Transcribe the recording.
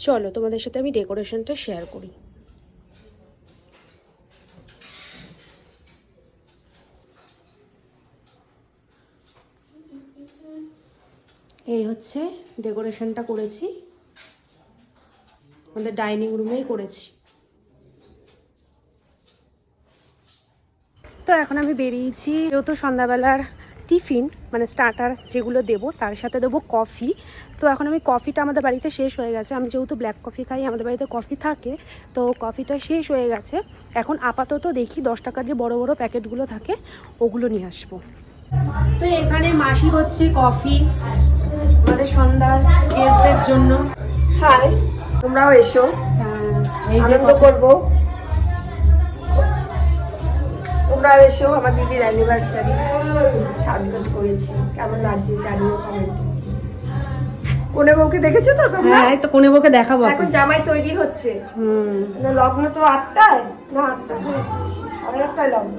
চলো তোমাদের সাথে আমি ডেকোরেশনটা শেয়ার করি। এই হচ্ছে ডেকোরেশনটা করেছি, আমাদের ডাইনিং রুমেই করেছি। তো এখন আমি বেরিয়েছি, যেহেতু সন্ধ্যাবেলার টিফিন মানে স্টার্টার যেগুলো দেবো তার সাথে দেবো কফি। তো এখন আমি কফিটা আমাদের বাড়িতে শেষ হয়ে গেছে, আমি যেহেতু ব্ল্যাক কফি খাই, আমাদের বাড়িতে কফি থাকে, তো কফিটা শেষ হয়ে গেছে। এখন আপাতত দেখি 10 টাকার যে বড় বড় প্যাকেটগুলো থাকে ওগুলো নিয়ে আসবো। তো এখানে মাসি হচ্ছে কফি আমাদের সন্ধ্যার গেস্টদের জন্য। হাই, তোমরাও এসো, এই যে আনন্দ করবো। তোমরাও এসো, আমার দিদির অ্যানিভার্সারি, সাজগোজ করেছি, কেমন লাগছে জানিও কমেন্টে। কোনে বউকে দেখেছো তো তোমরা? হ্যাঁ, তো কোনে বউকে দেখাবো এখন জামাই তৈরি হচ্ছে। লগ্ন তো 8টায়, না 8টা, 8:30 লগ্ন।